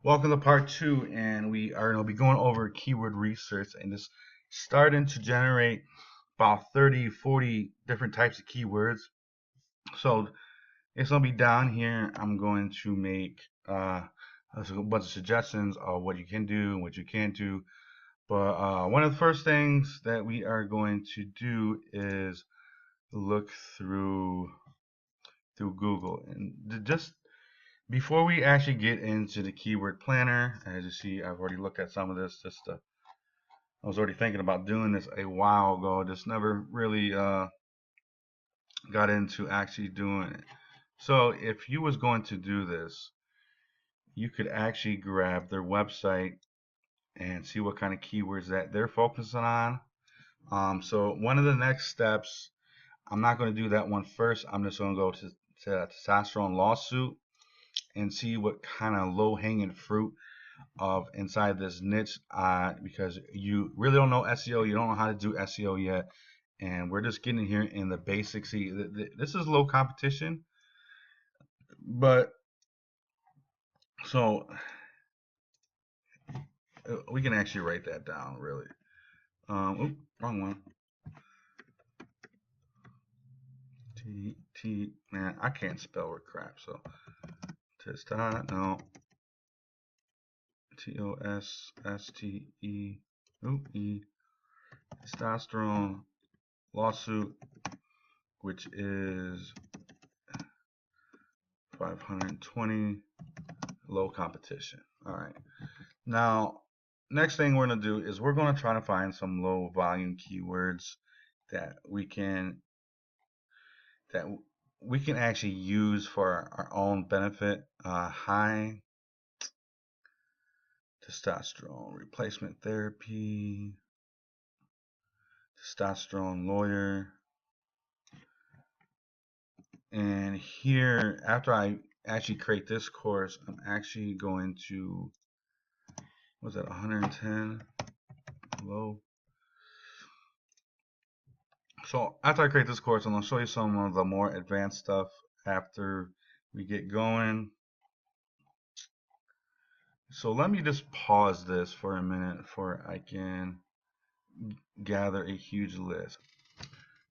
Welcome to part two, and we are going to be going over keyword research and just starting to generate about 30, 40 different types of keywords. So it's going to be down here. I'm going to make a bunch of suggestions of what you can do and what you can't do. But one of the first things that we are going to do is look through Google and just before we actually get into the keyword planner. As you see, I've already looked at some of this. I was already thinking about doing this a while ago. Just never really got into actually doing it. So if you was going to do this, you could actually grab their website and see what kind of keywords that they're focusing on. So one of the next steps, I'm not going to do that one first. I'm just going to go to testosterone lawsuit and see what kind of low-hanging fruit of inside this niche, because you really don't know SEO, you don't know how to do SEO yet, and we're just getting here in the basics. See, this is low competition, but so we can actually write that down really. Wrong one. Man, I can't spell or crap. So testa no TOSSTE e testosterone lawsuit, which is 520 low competition. All right. Now, next thing we're going to do is we're going to try to find some low volume keywords that we can that we can actually use for our own benefit. High testosterone replacement therapy, testosterone lawyer, and here after I actually create this course, I'm actually going to, was that 110 low? So after I create this course, I'm going to show you some of the more advanced stuff after we get going. So let me just pause this for a minute before I can gather a huge list.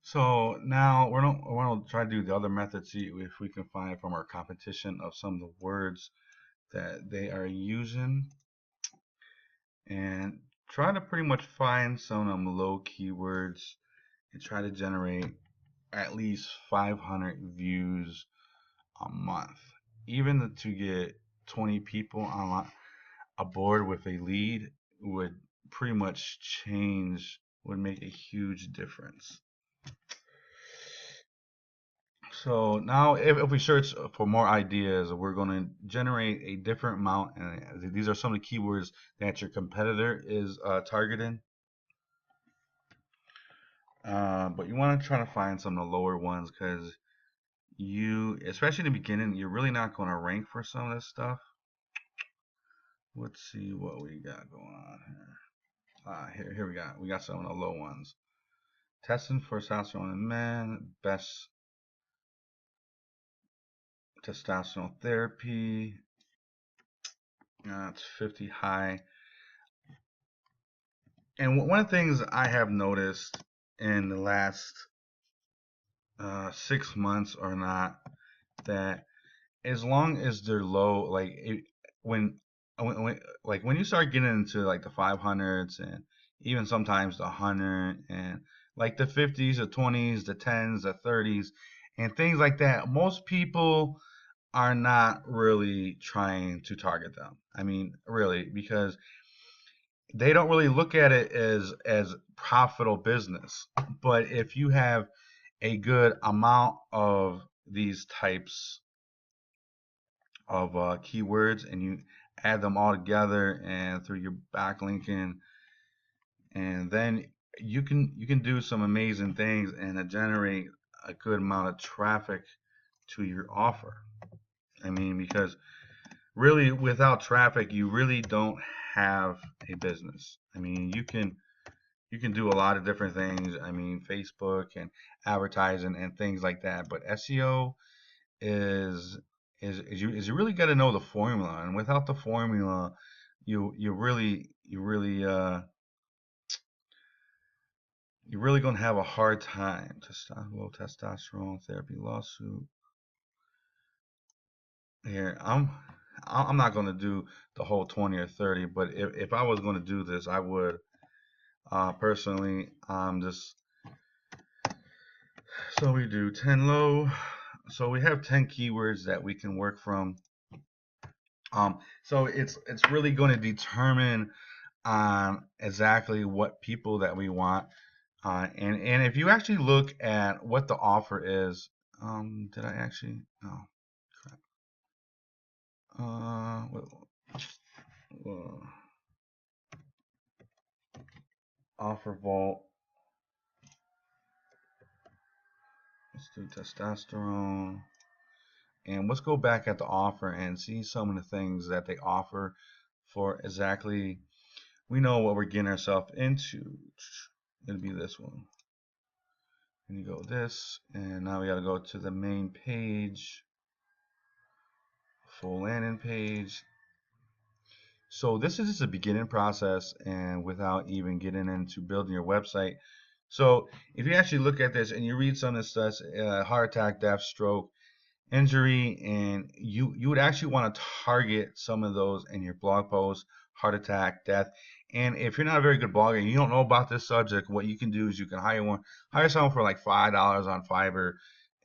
So now we're going to try to do the other method, see if we can find from our competition of some of the words that they are using, and try to pretty much find some of them low keywords and try to generate at least 500 views a month. Even to get 20 people on a board with a lead would pretty much would make a huge difference. So now if we search for more ideas, we're going to generate a different amount, and these are some of the keywords that your competitor is targeting. But you want to try to find some of the lower ones, because especially in the beginning, you're really not going to rank for some of this stuff. Let's see what we got going on here. Here we got some of the low ones. Testing for testosterone in men, best testosterone therapy. It's 50 high. And one of the things I have noticed in the last 6 months or not, that as long as they're low, like when you start getting into like the 500s and even sometimes the 100 and like the 50s, the 20s, the 10s, the 30s, and things like that, most people are not really trying to target them. I mean, really, because they don't really look at it as profitable business. But if you have a good amount of these types of keywords and you add them all together and through your backlinking, and then you can do some amazing things and generate a good amount of traffic to your offer. I mean, because really without traffic you really don't have a business. I mean, you can do a lot of different things. I mean, Facebook and advertising and things like that, but SEO is is you really got to know the formula, and without the formula, you're really gonna have a hard time. Testosterone therapy lawsuit. Here, I'm not gonna do the whole 20 or 30, but if I was gonna do this, I would personally. Just so we do 10 low. So we have 10 keywords that we can work from. So it's really going to determine exactly what people that we want. And if you actually look at what the offer is, did I actually? Oh, crap. Offer vault. Let's do testosterone. And let's go back at the offer and see some of the things that they offer for exactly. We know what we're getting ourselves into. It'll be this one. And you go this, and now we got to go to the main page, full landing page. So this is just a beginning process, and without even getting into building your website. So if you actually look at this and you read some of this stuff, heart attack, death, stroke, injury, and you would actually want to target some of those in your blog posts: heart attack, death. And if you're not a very good blogger and you don't know about this subject, what you can do is you can hire someone for like $5 on Fiverr,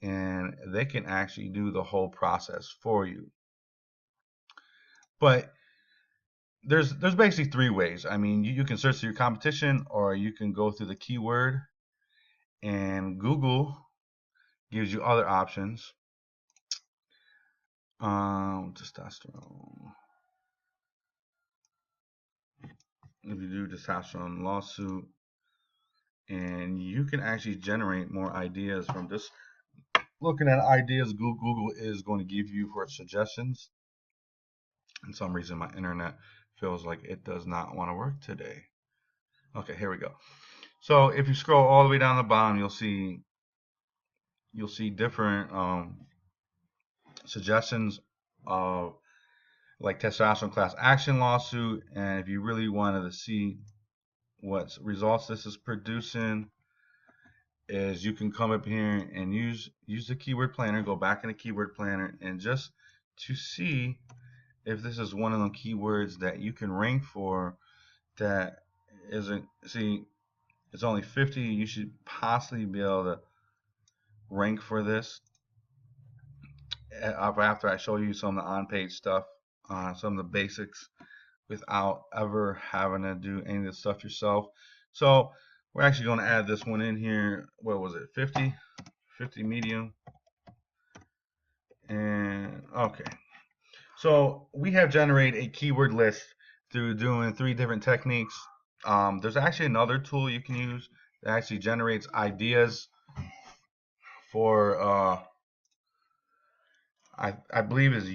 and they can actually do the whole process for you. But there's basically three ways. I mean, you can search through your competition, or you can go through the keyword, and Google gives you other options. Testosterone. If you do testosterone lawsuit, and you can actually generate more ideas from just looking at ideas Google is going to give you for suggestions. For some reason my internet feels like it does not want to work today. Okay, here we go. So if you scroll all the way down the bottom, you'll see different suggestions of like testosterone class action lawsuit. And if you really wanted to see what results this is producing, is you can come up here and use the keyword planner, go back in the keyword planner, and just to see if this is one of the keywords that you can rank for that isn't, see, it's only 50. You should possibly be able to rank for this after I show you some of the on-page stuff, some of the basics, without ever having to do any of this stuff yourself. So we're actually going to add this one in here. What was it? 50 medium. And okay. So we have generated a keyword list through doing 3 different techniques. There's actually another tool you can use that actually generates ideas for I believe is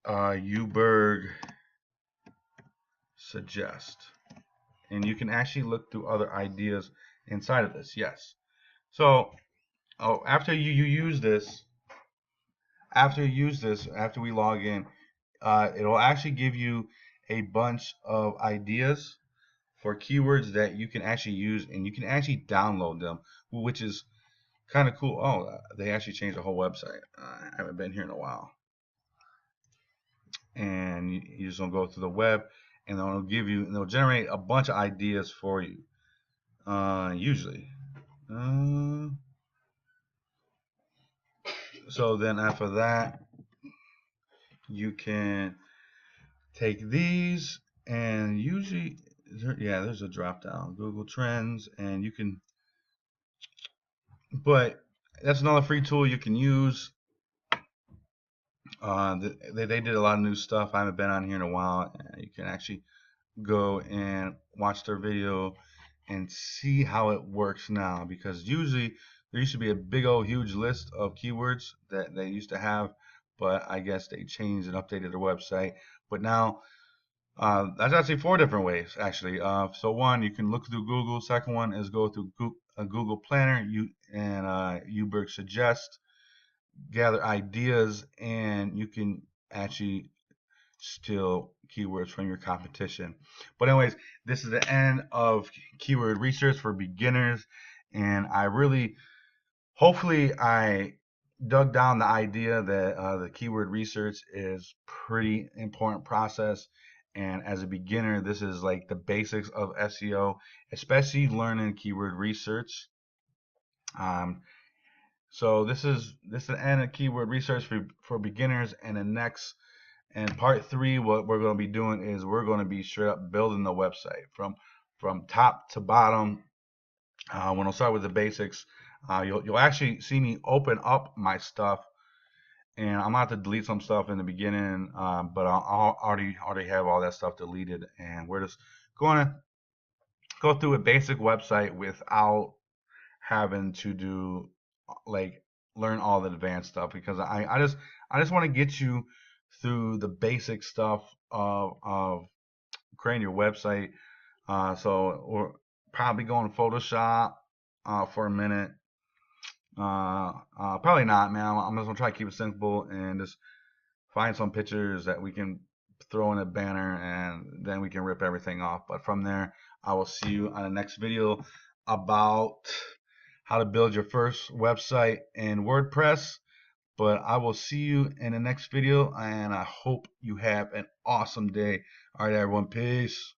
uberg suggest, and you can actually look through other ideas inside of this. Yes. So after you use this, after we log in, it'll actually give you a bunch of ideas for keywords that you can actually use, and you can actually download them, which is kind of cool. Oh, they actually changed the whole website. I haven't been here in a while. And you just gonna go to the web, and they'll generate a bunch of ideas for you. Usually. So then after that, you can take these, and usually, there's a drop down, Google Trends, and you can, but that's another free tool you can use. They did a lot of new stuff. I haven't been on here in a while. You can actually go and watch their video and see how it works now, because usually there used to be a big old huge list of keywords that they used to have, but I guess they changed and updated their website. But now that's actually 4 different ways actually. So one, you can look through Google. Second one is go through Google Planner and uberg suggest. gather ideas, and you can actually steal keywords from your competition. But anyways, this is the end of keyword research for beginners, and I really, hopefully, I dug down the idea that the keyword research is pretty important process. And as a beginner, this is like the basics of SEO, especially learning keyword research. Um, so this is the end of keyword research for beginners. And the next, and part three, what we're going to be doing is we're going to be straight up building the website from top to bottom. When I'll start with the basics, you'll actually see me open up my stuff, and I'm gonna have to delete some stuff in the beginning, but I'll already have all that stuff deleted, and we're just going to go through a basic website without having to do like learn all the advanced stuff, because I just want to get you through the basic stuff of creating your website. So we're probably going Photoshop for a minute. Probably not, man. I'm just gonna try to keep it simple and just find some pictures that we can throw in a banner, and then we can rip everything off. But from there, I will see you on the next video about how to build your first website in WordPress. But I will see you in the next video, and I hope you have an awesome day. All right, everyone. Peace.